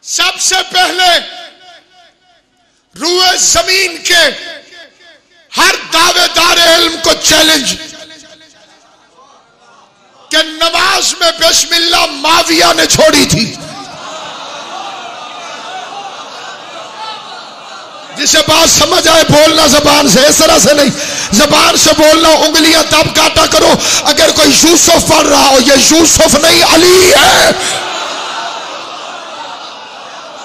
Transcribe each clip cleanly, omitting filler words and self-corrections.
سب سے پہلے روئے زمین کے ہر دعوے دار علم کو چیلنج کہ نماز میں بسم اللہ معاویہ نے چھوڑی تھی. جسے بات سمجھ آئے بولنا زبان سے، اس طرح سے نہیں، زبان سے بولنا، انگلیاں تب کاٹا کرو اگر کوئی یوسف پڑھ رہا ہو. یہ یوسف نہیں علی ہے.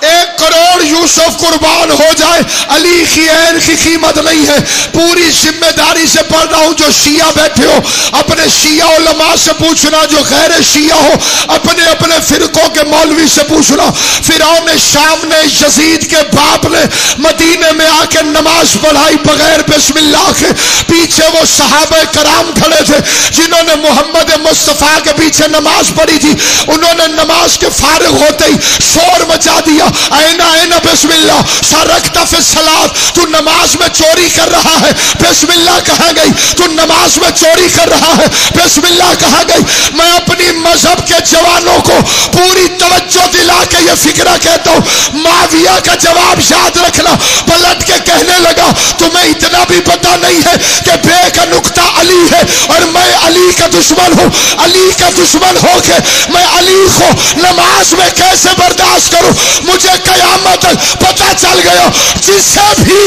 1 کروڑ یوسف قربان ہو جائے، علی کی عین کی قیمت نہیں ہے. پوری ذمہ داری سے پڑھ رہا ہوں. جو شیعہ بیٹھے ہو اپنے شیعہ علماء سے پوچھنا، جو غیر شیعہ ہو اپنے اپنے فرقوں کے مولوی سے پوچھنا. فرعون شام نے یزید کے باپ نے مدینے میں آ کے نماز پڑھائی بغیر بسم اللہ کے. پیچھے وہ صحابہ کرام کھڑے تھے جنہوں نے محمد مصطفیٰ کے پیچھے نماز پڑھی تھی. انہوں نے نماز کے فارغ ہوتے ہی شور مچا دیا، اینا بسم اللہ شارکت فی الصلاۃ. تو نماز میں چوری کر رہا ہے، بسم اللہ کہاں گئی؟ تو نماز میں چوری کر رہا ہے، بسم اللہ کہاں گئی؟ میں اپنی مذہب کے جوانوں کو پوری توجہ دلا کے یہ فکرہ کہتا ہوں، معاویہ کا جواب یاد رکھنا. پلٹ کے کہنے لگا تمہیں اتنا بھی پتا نہیں ہے کہ بے کا نقطہ علی ہے اور میں علی کا دشمن ہوں. علی کا دشمن ہو کے میں علی کو نماز میں کیسے برداشت کروں؟ مجھے قیامت پتا چل گیا جسے بھی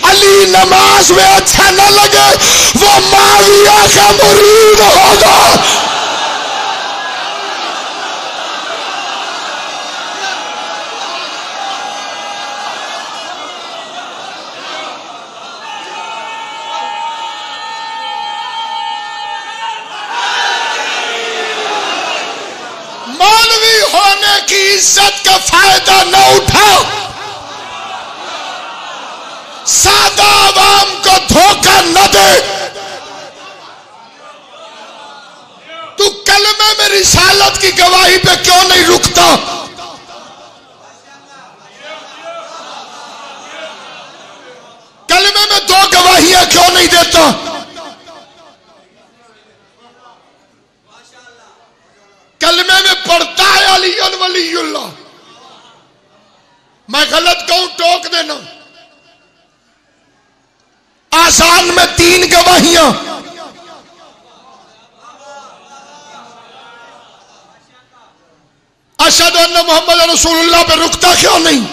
علی نماز میں اچھا نہ لگے وہ معاویہ کا مرید ہوگا. مولوی ہونے کی عزت کا فائدہ نہ اٹھاؤ، سادہ عوام کو دھوکہ نہ دے. تو کلمے میں رسالت کی گواہی پہ کیوں نہیں رکتا؟ کلمے میں 2 گواہیاں کیوں نہیں دیتا؟ کلمے میں پڑھتا ہے علی ولی اللہ. میں غلط کہوں ٹوک دینا. آسان میں 3 گواہیاں. اشہد ان محمد رسول اللہ پہ رکتا کیوں نہیں؟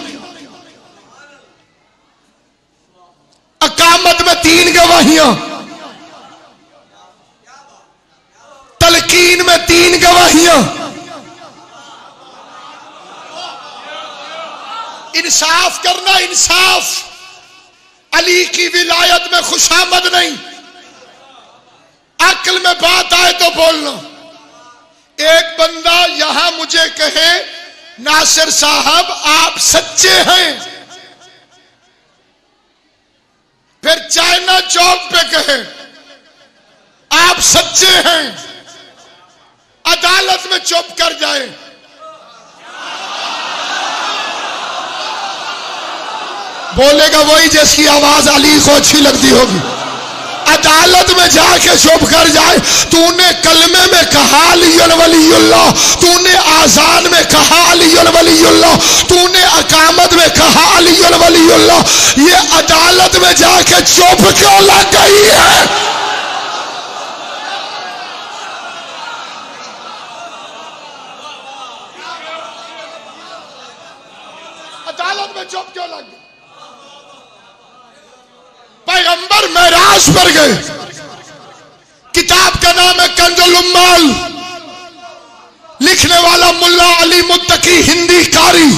اقامت میں 3 گواہیاں، تلقین میں 3 گواہیاں. انصاف کرنا، انصاف. علی کی ولایت میں خوشامد نہیں، عقل میں بات آئے تو بولنا. ایک بندہ یہاں مجھے کہے ناصر صاحب آپ سچے ہیں، پھر چائنا چوک پہ کہے آپ سچے ہیں، عدالت میں چپ کر جائے. بولے گا وہی جس کی آواز علی کو اچھی لگتی ہوگی. عدالت میں جا کے چپ کر جائے. تو نے کلمے میں کہا علی ولی اللہ، تو نے آذان میں کہا علی ولی اللہ، تو نے اقامت میں کہا علی ولی اللہ. یہ عدالت میں جا کے چپ کیوں لگ گئی ہے؟ عدالت میں چپ کیوں لگ گئی؟ پیغمبر معراج پر گئے. کتاب کا نام ہے کنز الاموال، لکھنے والا ملا علی متقی، ہندی قاری،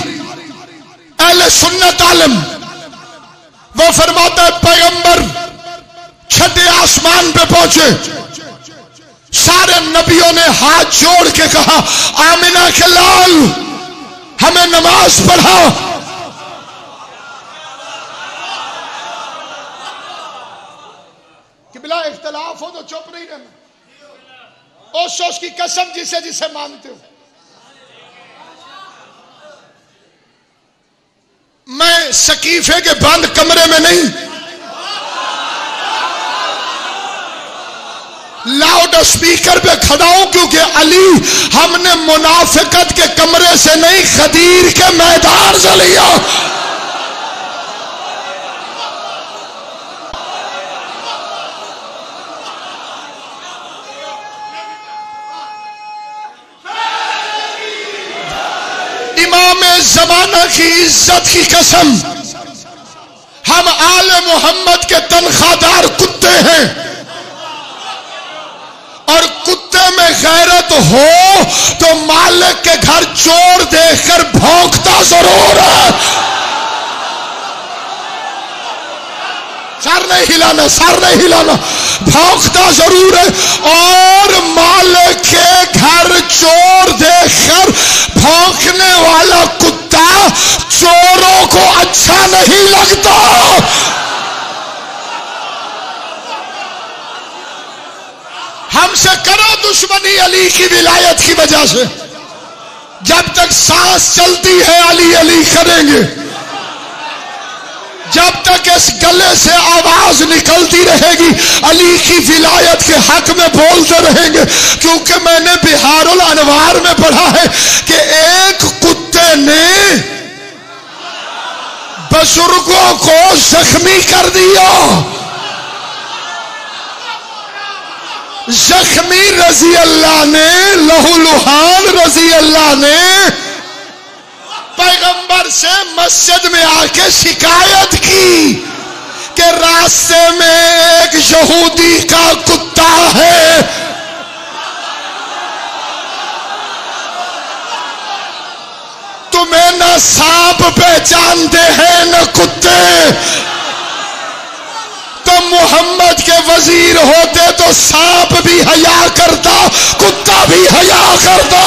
اہل سنت عالم. وہ فرماتا ہے پیغمبر چھٹے آسمان پہ پہنچے، سارے نبیوں نے ہاتھ جوڑ کے کہا آمنہ کے لال ہمیں نماز پڑھا. بلا اختلاف ہو تو چپ نہیں رہنا. اس کی قسم جسے جسے مانتے ہو. میں سقیفے کے بند کمرے میں نہیں، لاؤڈ اسپیکر پہ کھڑا ہوں کیونکہ علی ہم نے منافقت کے کمرے سے نہیں غدیر کے میدان سے لیا. امام زمانہ کی عزت کی قسم ہم آل محمد کے تنخواہ دار کتے ہیں، اور کتے میں غیرت ہو تو مالک کے گھر چور دیکھ کر بھونکتا ضرور ہے. سر نہیں ہلانا، سر نہیں ہلانا، بھونکتا ضرور ہے. اور مالک کے گھر چور دیکھ کر بھونکنے والا کتا چوروں کو اچھا نہیں لگتا. ہم سے کرو دشمنی علی کی ولایت کی وجہ سے، جب تک سانس چلتی ہے علی علی کریں گے، جب تک اس گلے سے آواز نکلتی رہے گی علی کی ولایت کے حق میں بولتے رہیں گے. کیونکہ میں نے بہار الانوار میں پڑھا ہے کہ ایک کتے نے بزرگوں کو زخمی کر دیا. زخمی رضی اللہ نے، لہو لہان رضی اللہ نے پیغمبر سے مسجد میں آ کے شکایت کی کہ راستے میں ایک یہودی کا کتا ہے، تمہیں نہ سانپ پہچانتے ہیں نہ کتے. تم محمد کے وزیر ہوتے تو سانپ بھی حیا کرتا، کتا بھی حیا کرتا.